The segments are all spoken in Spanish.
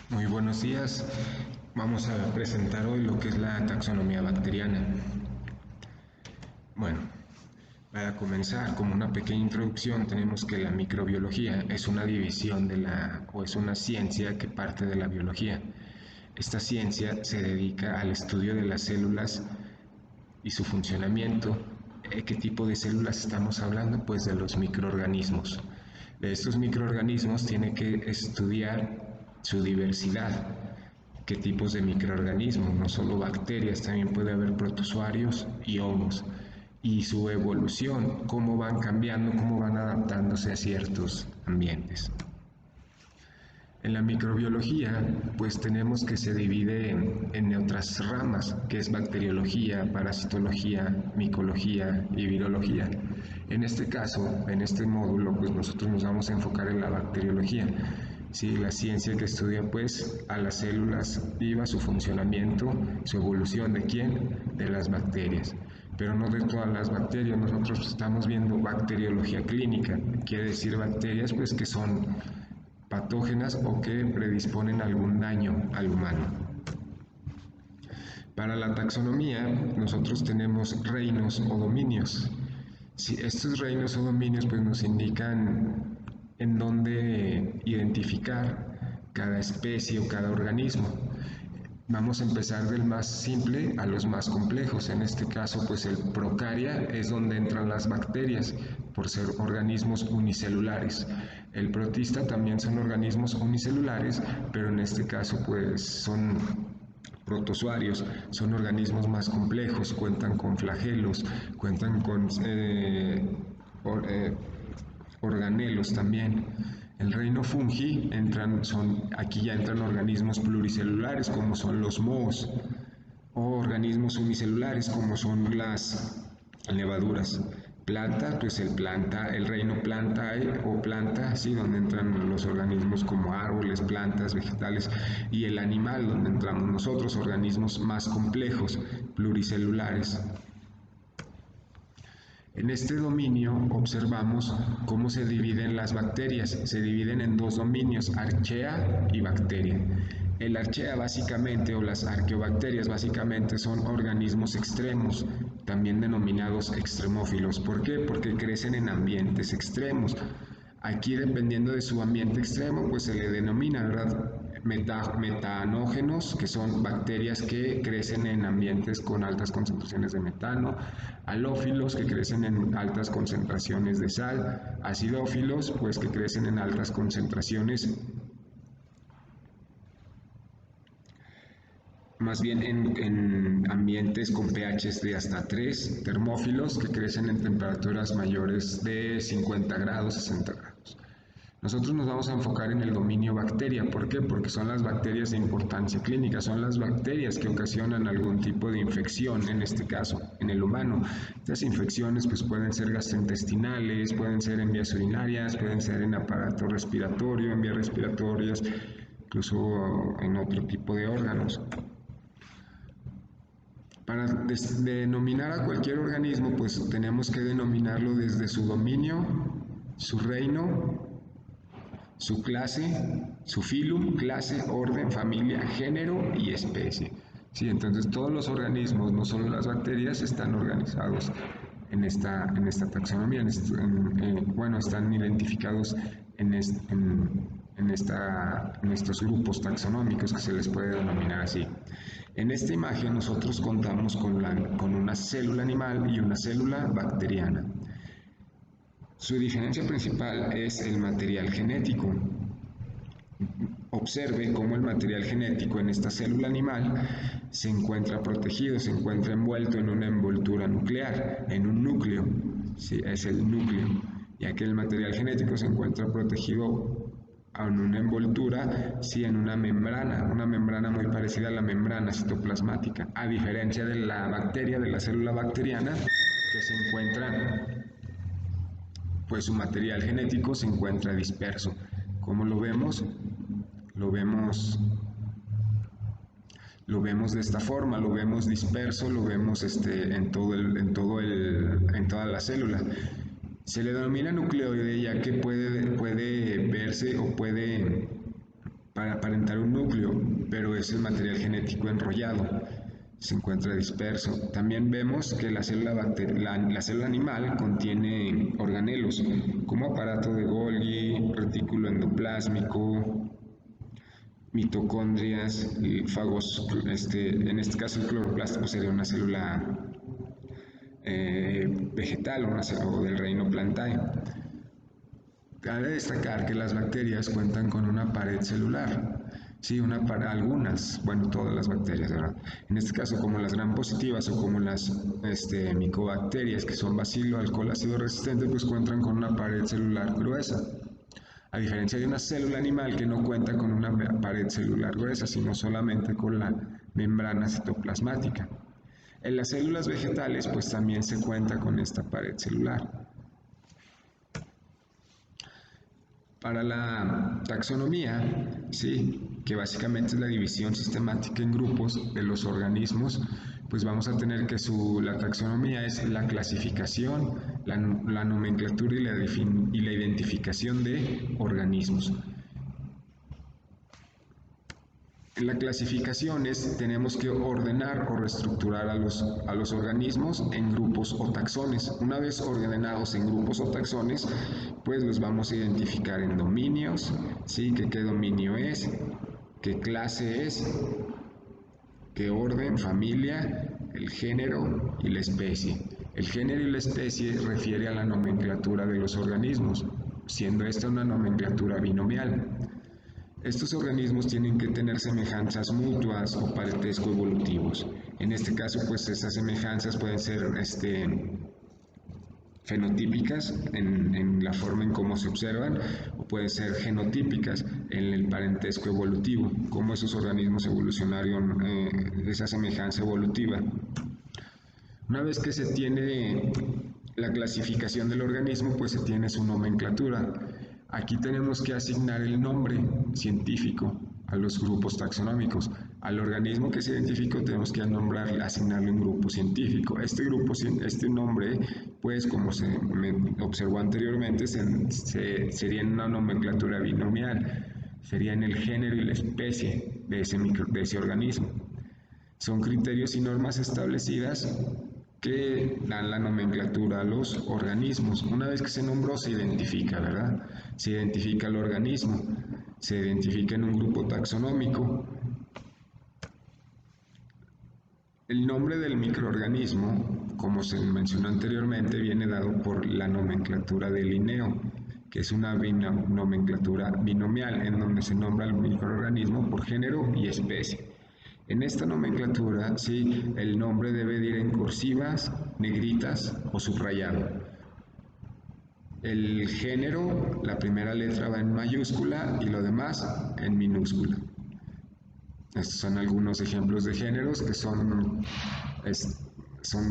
Muy buenos días. Vamos a presentar hoy lo que es la taxonomía bacteriana. Bueno, para comenzar, como una pequeña introducción, tenemos que la microbiología es una división o es una ciencia que parte de la biología. Esta ciencia se dedica al estudio de las células y su funcionamiento. ¿Qué tipo de células estamos hablando? Pues de los microorganismos. De estos microorganismos tiene que estudiar su diversidad, qué tipos de microorganismos, no solo bacterias, también puede haber protozoarios y hongos, y su evolución, cómo van cambiando, cómo van adaptándose a ciertos ambientes. En la microbiología, pues tenemos que se divide en otras ramas, que es bacteriología, parasitología, micología y virología. En este caso, en este módulo, pues nosotros nos vamos a enfocar en la bacteriología, ¿sí? La ciencia que estudia pues a las células vivas, su funcionamiento, su evolución. ¿De quién? De las bacterias. Pero no de todas las bacterias, nosotros estamos viendo bacteriología clínica, quiere decir bacterias pues que son patógenas o que predisponen algún daño al humano. Para la taxonomía, nosotros tenemos reinos o dominios. Si estos reinos o dominios pues, nos indican en dónde identificar cada especie o cada organismo. Vamos a empezar del más simple a los más complejos. En este caso, pues el procaria es donde entran las bacterias, por ser organismos unicelulares. El protista también son organismos unicelulares, pero en este caso, pues son protozoarios, son organismos más complejos, cuentan con flagelos, cuentan con organelos también. El reino fungi aquí ya entran organismos pluricelulares como son los mohos, o organismos unicelulares como son las levaduras. Planta, pues el reino plantae o planta, sí, donde entran los organismos como árboles, plantas, vegetales, y el animal, donde entramos nosotros, organismos más complejos, pluricelulares. En este dominio observamos cómo se dividen las bacterias. Se dividen en dos dominios, archea y bacteria. El archea básicamente, o las arqueobacterias básicamente, son organismos extremos, también denominados extremófilos. ¿Por qué? Porque crecen en ambientes extremos. Aquí, dependiendo de su ambiente extremo, pues se le denomina, ¿verdad? Metanógenos, que son bacterias que crecen en ambientes con altas concentraciones de metano, halófilos, que crecen en altas concentraciones de sal, acidófilos, pues que crecen en altas concentraciones, más bien en ambientes con pHs de hasta 3, termófilos, que crecen en temperaturas mayores de 50 grados, 60 grados. Nosotros nos vamos a enfocar en el dominio bacteria. ¿Por qué? Porque son las bacterias de importancia clínica, son las bacterias que ocasionan algún tipo de infección, en este caso, en el humano. Estas infecciones pues, pueden ser gastrointestinales, pueden ser en vías urinarias, pueden ser en aparato respiratorio, en vías respiratorias, incluso en otro tipo de órganos. Para denominar a cualquier organismo, pues tenemos que denominarlo desde su dominio, su reino, su clase, su filum, clase, orden, familia, género y especie. Sí, entonces todos los organismos, no solo las bacterias, están organizados en esta taxonomía, bueno, están identificados en estos grupos taxonómicos que se les puede denominar así. En esta imagen nosotros contamos con una célula animal y una célula bacteriana. Su diferencia principal es el material genético. Observe cómo el material genético en esta célula animal se encuentra protegido, se encuentra envuelto en una envoltura nuclear, en un núcleo, sí, es el núcleo, ya que el material genético se encuentra protegido en una envoltura, sí, en una membrana muy parecida a la membrana citoplasmática, a diferencia de la bacteria, de la célula bacteriana, que se encuentra, pues su material genético se encuentra disperso. ¿Cómo lo vemos? Lo vemos, lo vemos de esta forma, lo vemos disperso, lo vemos en toda la célula. Se le denomina nucleoide ya que puede verse o puede para aparentar un núcleo, pero es el material genético enrollado, se encuentra disperso. También vemos que la célula animal contiene organelos, como aparato de Golgi, retículo endoplásmico, mitocondrias, fagos, en este caso el cloroplasto pues sería una célula vegetal o del reino Plantae. Cabe destacar que las bacterias cuentan con una pared celular, sí, algunas, bueno, todas las bacterias, ¿verdad? En este caso, como las gram positivas o como las micobacterias, que son bacilo, alcohol, ácido resistente, pues cuentan con una pared celular gruesa. A diferencia de una célula animal que no cuenta con una pared celular gruesa, sino solamente con la membrana citoplasmática. En las células vegetales, pues también se cuenta con esta pared celular. Para la taxonomía, sí, que básicamente es la división sistemática en grupos de los organismos, pues vamos a tener que la taxonomía es la clasificación, la nomenclatura y la identificación de organismos. En la clasificación tenemos que ordenar o reestructurar a los organismos en grupos o taxones. Una vez ordenados en grupos o taxones, pues los vamos a identificar en dominios, ¿sí? ¿Qué dominio es? ¿Qué clase es? ¿Qué orden? Familia, el género y la especie. El género y la especie refiere a la nomenclatura de los organismos, siendo esta una nomenclatura binomial. Estos organismos tienen que tener semejanzas mutuas o parentesco evolutivos. En este caso, pues esas semejanzas pueden ser fenotípicas en la forma en cómo se observan, o pueden ser genotípicas en el parentesco evolutivo, cómo esos organismos evolucionaron esa semejanza evolutiva. Una vez que se tiene la clasificación del organismo, pues se tiene su nomenclatura. Aquí tenemos que asignar el nombre científico a los grupos taxonómicos. Al organismo que se identificó tenemos que asignarle un grupo científico. Este nombre, pues como se observó anteriormente, sería en una nomenclatura binomial. Sería en el género y la especie de ese organismo. Son criterios y normas establecidas que dan la nomenclatura a los organismos. Una vez que se nombró, se identifica, ¿verdad? Se identifica el organismo, se identifica en un grupo taxonómico. El nombre del microorganismo, como se mencionó anteriormente, viene dado por la nomenclatura de Linneo, que es una nomenclatura binomial en donde se nombra el microorganismo por género y especie. En esta nomenclatura, sí, el nombre debe de ir en cursivas, negritas o subrayado. El género, la primera letra va en mayúscula y lo demás en minúscula. Estos son algunos ejemplos de géneros que son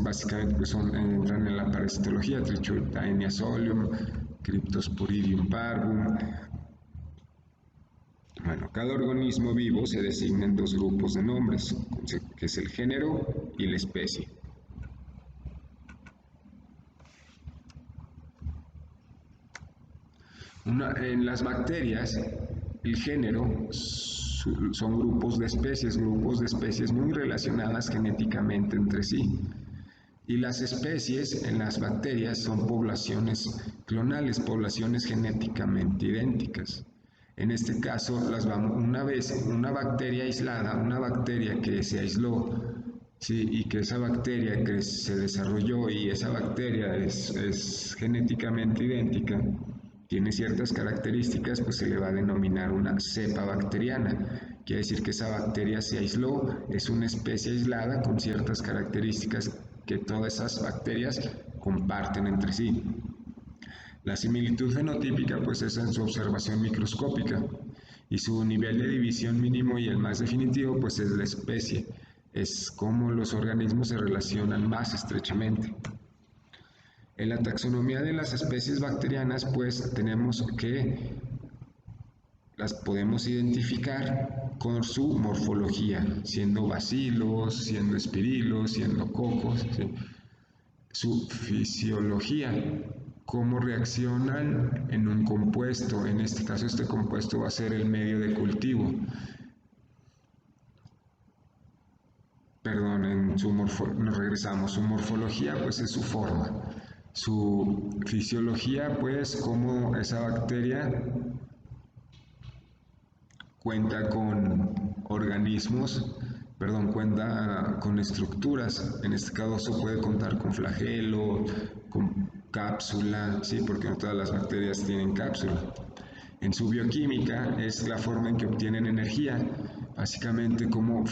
básicamente, entran en la parasitología: Trichurtaenia solium, Cryptosporidium parvum. Bueno, cada organismo vivo se designa en dos grupos de nombres, que es el género y la especie. En las bacterias, el género son grupos de especies muy relacionadas genéticamente entre sí. Y las especies en las bacterias son poblaciones clonales, poblaciones genéticamente idénticas. En este caso, una bacteria aislada, una bacteria que se aisló, sí, y que esa bacteria que se desarrolló y esa bacteria es genéticamente idéntica, tiene ciertas características, pues se le va a denominar una cepa bacteriana. Quiere decir que esa bacteria se aisló, es una especie aislada con ciertas características que todas esas bacterias comparten entre sí. La similitud fenotípica pues es en su observación microscópica, y su nivel de división mínimo y el más definitivo pues es la especie, es cómo los organismos se relacionan más estrechamente. En la taxonomía de las especies bacterianas pues tenemos que las podemos identificar con su morfología, siendo bacilos, siendo espirilos, siendo cocos, ¿sí? Su fisiología, cómo reaccionan en un compuesto. En este caso, este compuesto va a ser el medio de cultivo. Perdón, nos regresamos. Su morfología, pues es su forma. Su fisiología, pues, cómo esa bacteria cuenta con organismos, perdón, cuenta con estructuras. En este caso puede contar con flagelo, con cápsula, sí, porque no todas las bacterias tienen cápsula. En su bioquímica es la forma en que obtienen energía, básicamente como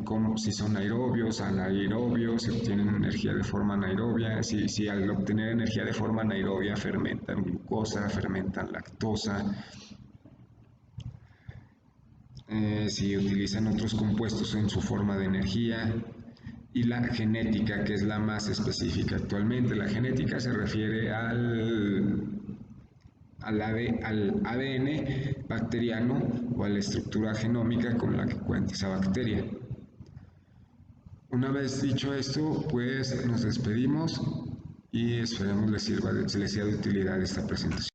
como si son aerobios, anaerobios, si obtienen energía de forma anaerobia, si al obtener energía de forma anaerobia fermentan glucosa, fermentan lactosa, si utilizan otros compuestos en su forma de energía, y la genética, que es la más específica actualmente. La genética se refiere al ADN bacteriano o a la estructura genómica con la que cuenta esa bacteria. Una vez dicho esto, pues nos despedimos y esperemos les sea de utilidad esta presentación.